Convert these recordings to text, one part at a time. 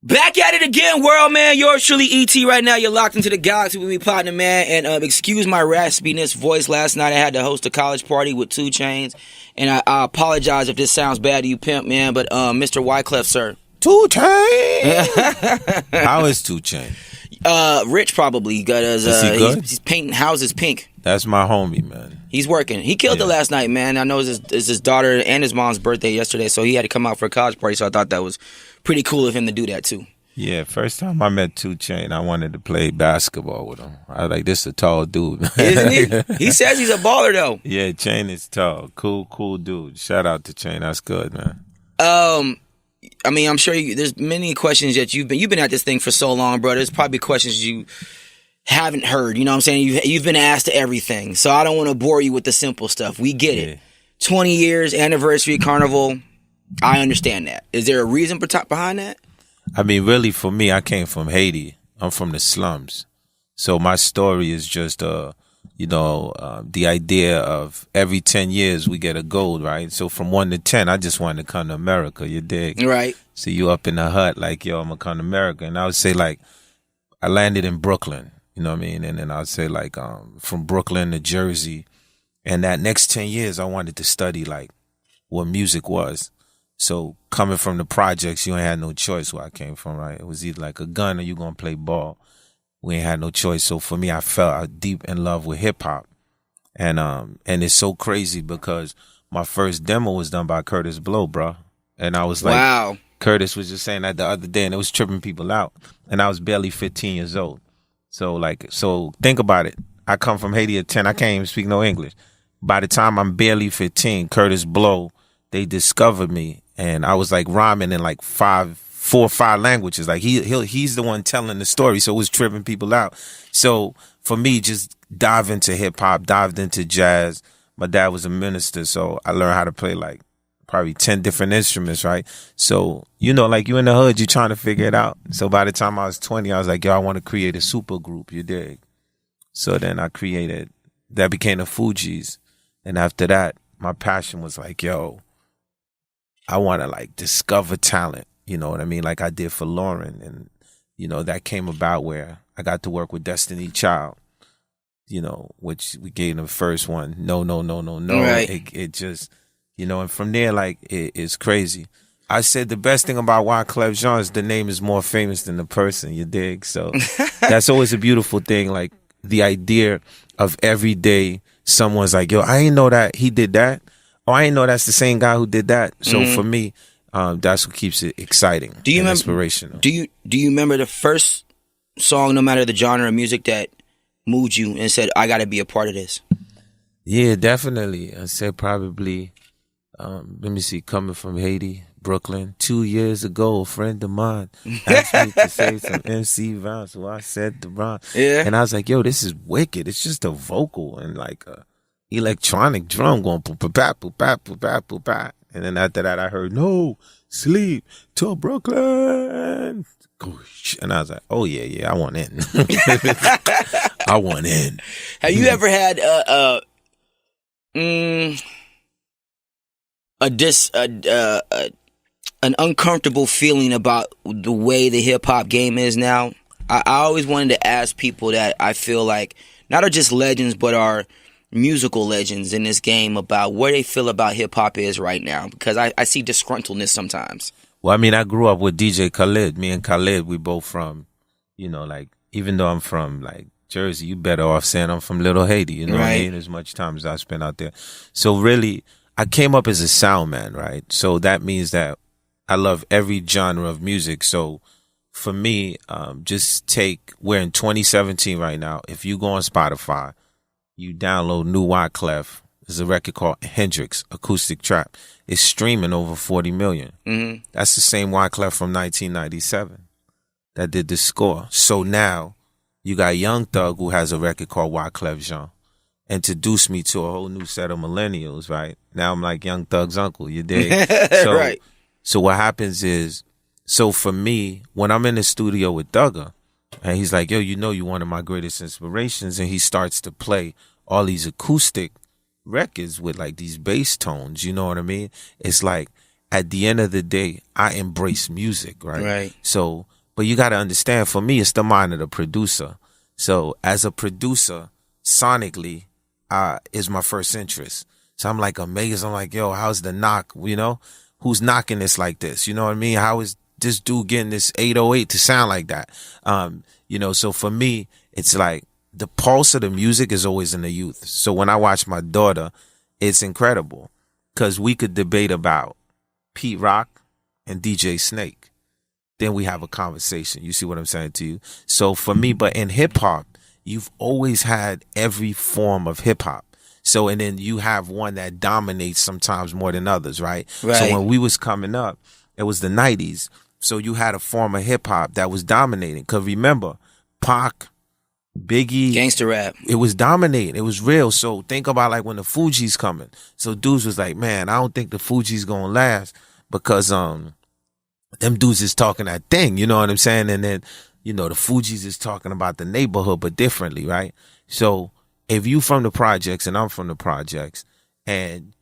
Back at it again, world, man. Yours truly, E.T. right now. You're locked into the galaxy with me, partner, man. And excuse my raspiness voice. Last night I had to host a college party with 2 Chainz. And I apologize if this sounds bad to you, pimp, man. But Mr. Wyclef, sir. 2 Chainz. How is 2 Chainz? Rich probably. Got his, is he good? He's painting houses pink. That's my homie, man. He's working. He killed it last night, man. I know it's his daughter and his mom's birthday yesterday, so he had to come out for a college party. So I thought that was pretty cool of him to do that too. Yeah, first time I met 2 Chainz, I wanted to play basketball with him. I was like, this is a tall dude. Isn't he? He says he's a baller though. Yeah, Chainz is tall. Cool dude. Shout out to Chainz. That's good, man. I mean, I'm sure there's many questions that you've been at this thing for so long, bro. There's probably questions you haven't heard. You know what I'm saying? You've been asked everything. So I don't want to bore you with the simple stuff. We get it. 20 years, anniversary, carnival. I understand that. Is there a reason behind that? I mean, really, for me, I came from Haiti. I'm from the slums. So my story is just, the idea of every 10 years we get a gold, right? So from 1 to 10, I just wanted to come to America, you dig? Right. So you up in the hut like, yo, I'm going to come to America. And I would say, like, I landed in Brooklyn, you know what I mean? And then I would say, like, from Brooklyn to Jersey. And that next 10 years, I wanted to study, like, what music was. So coming from the projects, you ain't had no choice where I came from, right? It was either like a gun or you going to play ball. We ain't had no choice. So for me, I fell deep in love with hip hop. And it's so crazy because my first demo was done by Curtis Blow, bro. And I was like, wow. Curtis was just saying that the other day and it was tripping people out. And I was barely 15 years old. So think about it. I come from Haiti at 10. I can't even speak no English. By the time I'm barely 15, Curtis Blow, they discovered me. And I was like rhyming in like 4 or 5 languages. Like he's the one telling the story. So it was tripping people out. So for me, just dive into hip hop, dived into jazz. My dad was a minister. So I learned how to play like probably 10 different instruments, right? So, like you in the hood, you're trying to figure it out. So by the time I was 20, I was like, yo, I want to create a super group, you dig? So then that became the Fugees. And after that, my passion was like, yo, I want to like discover talent, you know what I mean? Like I did for Lauren. And, that came about where I got to work with Destiny Child, which we gave them the first one. No. Right. It just, and from there, like, it's crazy. I said the best thing about Wyclef Jean is the name is more famous than the person, you dig? So that's always a beautiful thing. Like the idea of every day someone's like, yo, I ain't know that he did that. Oh, I ain't know that's the same guy who did that. So for me, that's what keeps it exciting and inspirational. Do you remember the first song, no matter the genre of music, that moved you and said, I got to be a part of this? Yeah, definitely. I said probably, let me see, coming from Haiti, Brooklyn, 2 years ago, a friend of mine asked me to say some MC rhyme, so I said the rhyme. Yeah. And I was like, yo, this is wicked. It's just a vocal and like a electronic drum going poop pop poop pop poop pop poop pop. And then after that, I heard no sleep till Brooklyn. And I was like, oh yeah, I want in. I want in. Have you ever had an uncomfortable feeling about the way the hip hop game is now? I always wanted to ask people that I feel like not are just legends, but are musical legends in this game about where they feel about hip hop is right now, because I see disgruntledness sometimes. Well, I mean, I grew up with DJ Khaled. Me and Khaled, we both from, like, even though I'm from like Jersey, you better off saying I'm from Little Haiti, you know what I mean? As much time as I spent out there. So really, I came up as a sound man, right? So that means that I love every genre of music. So for me, we're in 2017 right now. If you go on Spotify, you download New Wyclef. There's a record called Hendrix, Acoustic Trap. It's streaming over 40 million. Mm-hmm. That's the same Wyclef from 1997 that did the score. So now you got Young Thug, who has a record called Wyclef Jean. Introduced me to a whole new set of millennials, right? Now I'm like Young Thug's uncle, you dig? So, right. So what happens is, so for me, when I'm in the studio with Thugger, and he's like, yo, you're one of my greatest inspirations, and he starts to play all these acoustic records with like these bass tones, you know what I mean? It's like at the end of the day, I embrace music, right? Right. So, but you got to understand, for me, it's the mind of the producer. So as a producer, sonically, is my first interest. So I'm like amazed. I'm like, yo, how's the knock? You know, who's knocking this like this? You know what I mean? How is this dude getting this 808 to sound like that? You know, so for me, it's like the pulse of the music is always in the youth. So when I watch my daughter, it's incredible because we could debate about Pete Rock and DJ Snake. Then we have a conversation. You see what I'm saying to you? So for me, but in hip hop, you've always had every form of hip hop. So, and then you have one that dominates sometimes more than others, right? Right. So when we was coming up, it was the 90s. So you had a form of hip hop that was dominating. Cause remember, Pac, Biggie, Gangster rap. it was dominating. It was real. So think about like when the Fugees coming. So dudes was like, man, I don't think the Fugees gonna last because them dudes is talking that thing. You know what I'm saying? And then, you know, the Fugees is talking about the neighborhood, but differently, right? So if you from the projects and I'm from the projects and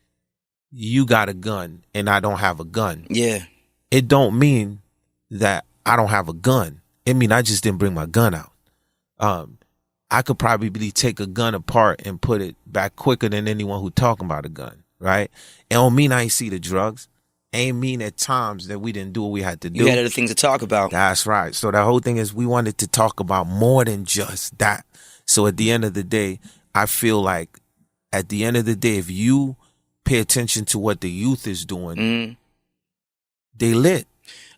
you got a gun and I don't have a gun, Yeah. it don't mean that I don't have a gun. It mean I just didn't bring my gun out. I could probably take a gun apart and put it back quicker than anyone who talking about a gun, right? It don't mean I ain't see the drugs. Ain't mean at times that we didn't do what we had to do. You had other things to talk about. That's right. So the whole thing is we wanted to talk about more than just that. So at the end of the day, I feel like at the end of the day, if you pay attention to what the youth is doing, they lit.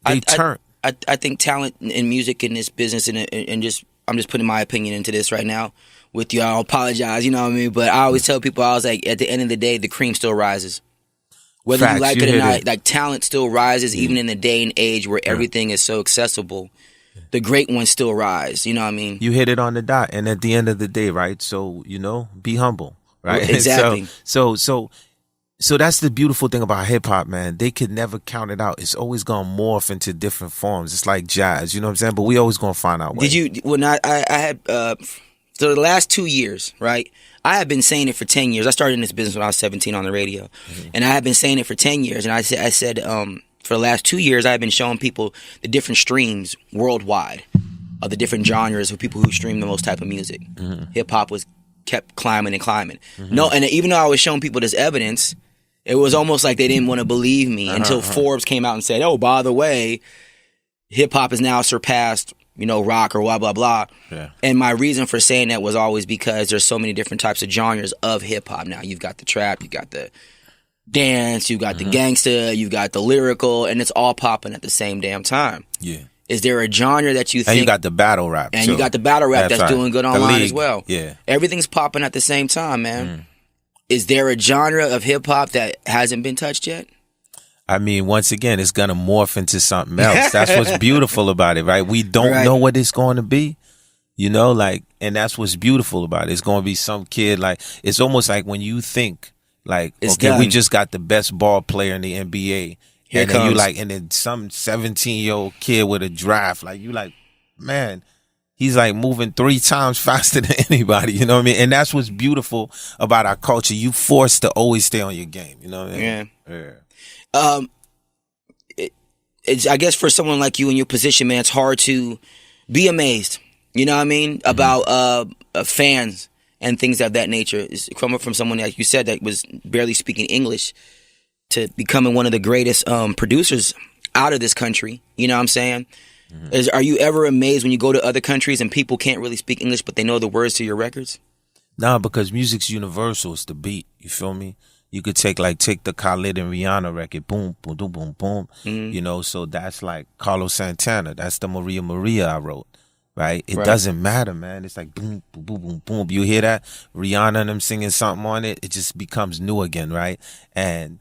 They turn. I think talent in music in this business and just I'm just putting my opinion into this right now with you. I apologize, you know what I mean? But I always tell people, I was like, at the end of the day, the cream still rises. Whether Facts, you like you it or hit not, it. like talent still rises even in the day and age where everything is so accessible. The great ones still rise, you know what I mean? You hit it on the dot. And at the end of the day, right? So, you know, be humble, right? Exactly. So that's the beautiful thing about hip hop, man. They could never count it out. It's always gonna morph into different forms. It's like jazz, you know what I'm saying? But we always gonna find out. Did you, when I had, so the last 2 years, right? I have been saying it for 10 years. I started in this business when I was 17 on the radio. And I have been saying it for 10 years. And I said, for the last 2 years, I've been showing people the different streams worldwide of the different genres of people who stream the most type of music. Hip hop was kept climbing and climbing. No, and even though I was showing people this evidence, it was almost like they didn't want to believe me until Forbes came out and said, oh, by the way, hip hop has now surpassed, you know, rock or blah, blah, blah. Yeah. And my reason for saying that was always because there's so many different types of genres of hip hop now. You've got the trap, you got the dance, you got the gangsta, you got the lyrical, and it's all popping at the same damn time. Yeah. Is there a genre that you think... And you got the battle rap, And too. you got the battle rap that's right. doing good The online league. as well. Yeah. Everything's popping at the same time, man. Is there a genre of hip-hop that hasn't been touched yet? I mean, once again, it's going to morph into something else. That's what's beautiful about it, right? We don't know what it's going to be, you know, like, and that's what's beautiful about it. It's going to be some kid, like, it's almost like when you think, like, It's okay, done. we just got the best ball player in the NBA. Here and then you comes. like, and then some 17-year-old kid with a draft, like, you like, man, he's like moving 3 times faster than anybody, you know what I mean? And that's what's beautiful about our culture. You forced to always stay on your game, you know what I mean? Yeah. It's, I guess for someone like you in your position, man, it's hard to be amazed, you know what I mean, about fans and things of that nature. It's coming from someone, like you said, that was barely speaking English to becoming one of the greatest producers out of this country, you know what I'm saying? Are you ever amazed when you go to other countries and people can't really speak English, but they know the words to your records? Nah, because music's universal. It's the beat. You feel me? You could take the Khalid and Rihanna record, boom, boom, boom, boom, boom. You know, so that's like Carlos Santana. That's the Maria Maria I wrote, right? It doesn't matter, man. It's like boom, boom, boom, boom, boom. You hear that? Rihanna and them singing something on it, it just becomes new again, right? And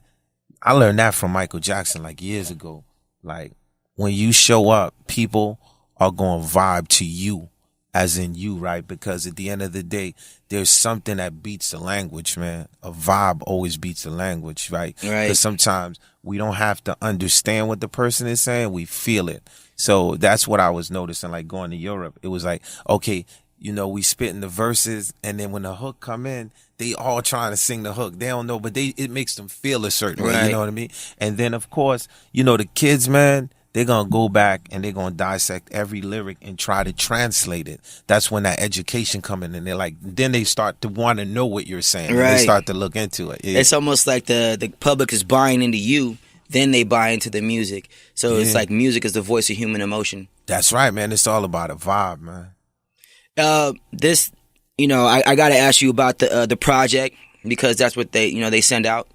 I learned that from Michael Jackson like years ago. Like, when you show up, people are going to vibe to you, as in you, right? Because at the end of the day, there's something that beats the language, man. A vibe always beats the language, right? Because sometimes we don't have to understand what the person is saying. We feel it. So that's what I was noticing, like going to Europe. It was like, okay, we spitting the verses, and then when the hook come in, they all trying to sing the hook. They don't know, but it makes them feel a certain way, you know what I mean? And then, of course, the kids, man, they're going to go back and they're going to dissect every lyric and try to translate it. That's when that education come in, and then they start to want to know what you're saying. Right. They start to look into it. Yeah. It's almost like the public is buying into you, then they buy into the music. So it's like music is the voice of human emotion. That's right, man. It's all about a vibe, man. This, I got to ask you about the project, because that's what they send out.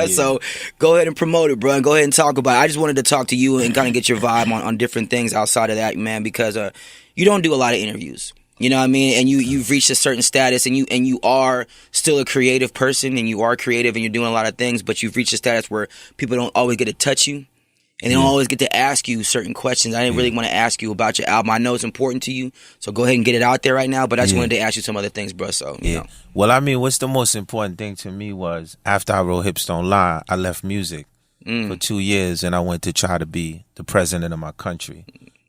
So go ahead and promote it, bro, and go ahead and talk about it. I just wanted to talk to you and kind of get your vibe on different things outside of that, man, because you don't do a lot of interviews. You know what I mean? And you've reached a certain status, and you are still a creative person, and you are creative, and you're doing a lot of things, but you've reached a status where people don't always get to touch you. And they don't always get to ask you certain questions. I didn't really want to ask you about your album. I know it's important to you, so go ahead and get it out there right now. But I just wanted to ask you some other things, bro. So, you know. Well, I mean, what's the most important thing to me was after I wrote Hips Don't Lie, I left music for 2 years, and I went to try to be the president of my country.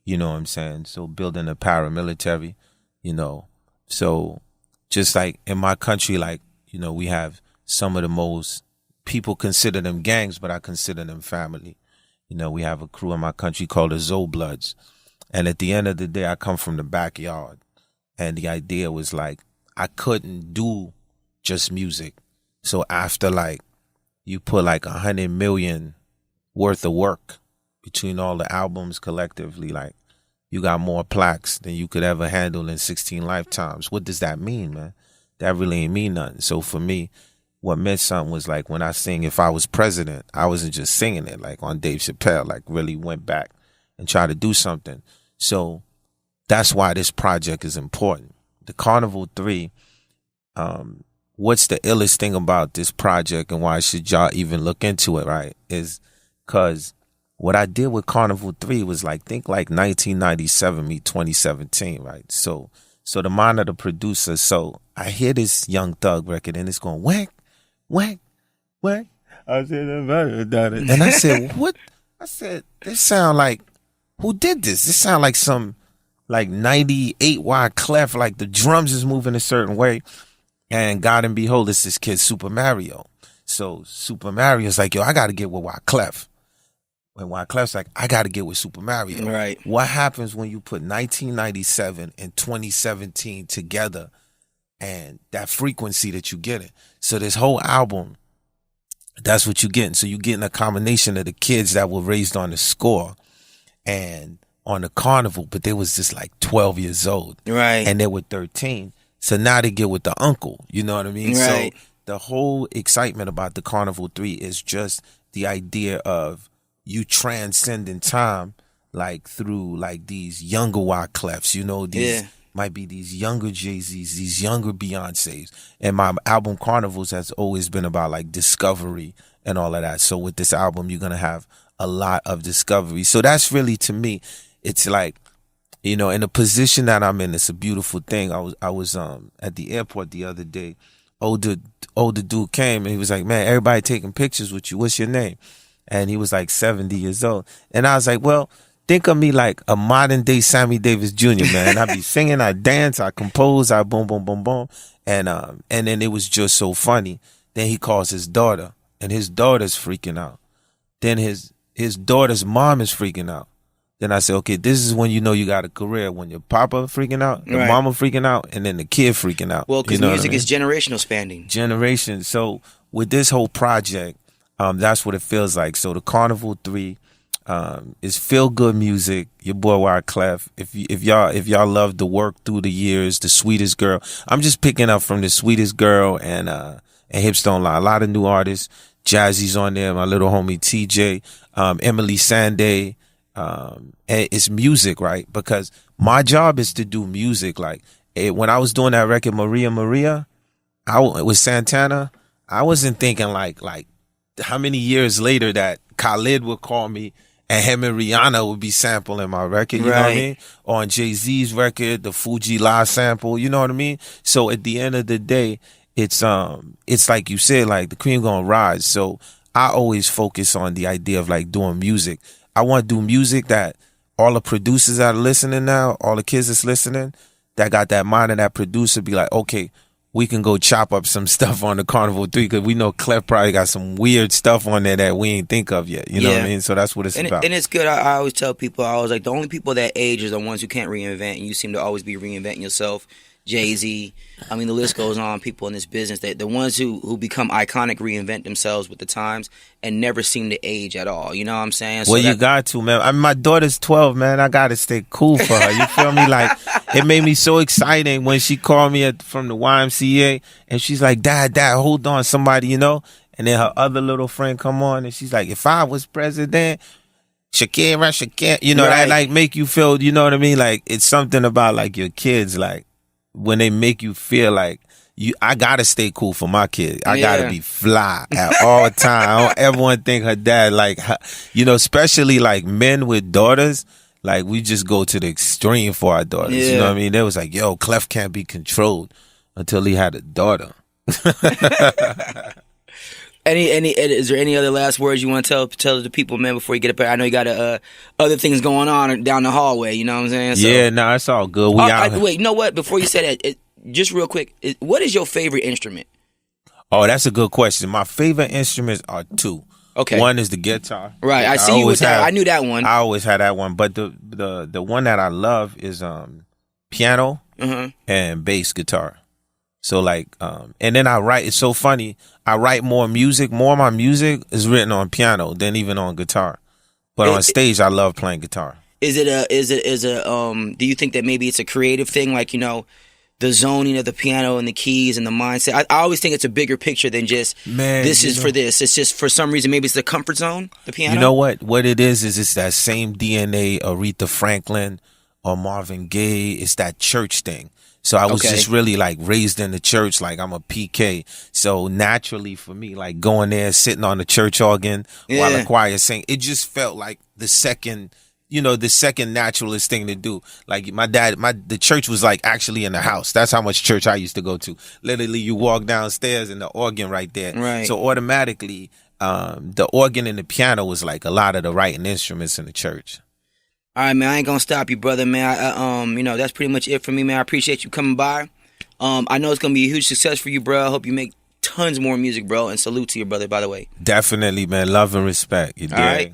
You know what I'm saying? So building a paramilitary, So just like in my country, we have some of the most, people consider them gangs, but I consider them family. We have a crew in my country called the Zoe Bloods. And at the end of the day, I come from the backyard. And the idea was I couldn't do just music. So after you put 100 million worth of work between all the albums collectively, you got more plaques than you could ever handle in 16 lifetimes. What does that mean, man? That really ain't mean nothing. So for me, what meant something was when I sing If I Was President, I wasn't just singing it on Dave Chappelle, really went back and tried to do something. So that's why this project is important. The Carnival 3, what's the illest thing about this project and why should y'all even look into it, right? Is because what I did with Carnival 3 was think 1997 meet 2017, right? So the mind of the producer, so I hear this Young Thug record and it's going whack, whack, whack. I said, and I said, what? I said, this sound who did this? This sound like some 98 Wyclef, the drums is moving a certain way. And God and behold, it's this kid Super Mario. So Super Mario's yo, I got to get with Wyclef. When Wyclef's I got to get with Super Mario. Right. What happens when you put 1997 and 2017 together and that frequency that you get it? So this whole album, that's what you're getting. So you're getting a combination of the kids that were raised on the score and on the Carnival, but they was just 12 years old. Right. And they were 13. So now they get with the uncle. You know what I mean? Right. So the whole excitement about the Carnival 3 is just the idea of you transcending time through these younger Wyclefs, these might be these younger Jay-Z's, these younger Beyoncé's. And my album Carnivals has always been about discovery and all of that. So with this album, you're going to have a lot of discovery. So that's really, to me, it's in the position that I'm in, it's a beautiful thing. I was at the airport the other day. Older dude came and he was man, everybody taking pictures with you. What's your name? And he was 70 years old. And I was well, think of me like a modern day Sammy Davis Jr., man. I be singing, I dance, I compose, I boom, boom, boom, boom. And then it was just so funny. Then he calls his daughter and his daughter's freaking out. Then his daughter's mom is freaking out. Then I said, okay, this is when you know you got a career. When your papa freaking out, the mama freaking out, and then the kid freaking out. Well, because music is generational spanning. Generation. So with this whole project, that's what it feels like. So the Carnival 3 is feel good music. Your boy Wyclef. If y'all love the work through the years, The Sweetest Girl. I'm just picking up from The Sweetest Girl and Hips Don't Lie. A lot of new artists. Jazzy's on there. My little homie TJ, Emily Sande. It's music, right? Because my job is to do music. When I was doing that record Maria, with Santana, I wasn't thinking like how many years later that Khalid would call me and him and Rihanna would be sampling my record, you know what I mean? On Jay-Z's record, the Fuji La sample, you know what I mean? So at the end of the day, it's like you said, the cream gonna rise. So I always focus on the idea of doing music. I want to do music that all the producers that are listening now, all the kids that's listening, that got that mind of that producer be like, okay, we can go chop up some stuff on the Carnival 3 because we know Clef probably got some weird stuff on there that we ain't think of yet. You know what I mean? So that's what it's about. And it's good. I always tell people, I was like, the only people that age are the ones who can't reinvent, and you seem to always be reinventing yourself. Jay-Z, I mean, the list goes on. People in this business, the ones who become iconic reinvent themselves with the times and never seem to age at all. You know what I'm saying? Well, you got to, man. I mean, my daughter's 12, man. I got to stay cool for her. You feel me? Like, it made me so exciting when she called me from the YMCA, and she's like, Dad, hold on, somebody, you know? And then her other little friend come on, and she's like, if I was president, Shakira, you know, that like make you feel, you know what I mean? Like, it's something about like your kids, like, when they make you feel like I gotta stay cool for my kid. I gotta be fly at all time. I don't ever want to think her dad like, you know, especially like men with daughters. Like we just go to the extreme for our daughters. You know what I mean? They was like, yo, Clef can't be controlled until he had a daughter. Is there any other last words you want to tell the people, man, before you get up there? I know you got other things going on down the hallway. You know what I'm saying? So, yeah, no, it's all good. Wait, you know what? Before you say that, just real quick, what is your favorite instrument? Oh, that's a good question. My favorite instruments are two. Okay. One is the guitar. Right, I see you with that. I knew that one. I always had that one, but the one that I love is piano and bass guitar. So like, and then I write. It's so funny. I write more music. More of my music is written on piano than even on guitar. But on stage, I love playing guitar. Do you think that maybe it's a creative thing? Like, you know, the zoning of the piano and the keys and the mindset. I always think it's a bigger picture than just this is for this. It's just for some reason maybe it's the comfort zone. The piano. You know what? What it is it's that same DNA. Aretha Franklin or Marvin Gaye. It's that church thing. So I was just really like raised in the church, like I'm a PK. So naturally for me, like going there, sitting on the church organ while the choir sing, it just felt like the second naturalist thing to do. Like the church was like actually in the house. That's how much church I used to go to. Literally you walk downstairs and the organ right there. Right. So automatically, the organ and the piano was like a lot of the writing instruments in the church. All right, man, I ain't gonna stop you, brother, man. You know, that's pretty much it for me, man. I appreciate you coming by. I know it's gonna be a huge success for you, bro. I hope you make tons more music, bro. And salute to your brother, by the way. Definitely, man. Love and respect. You dig? All right.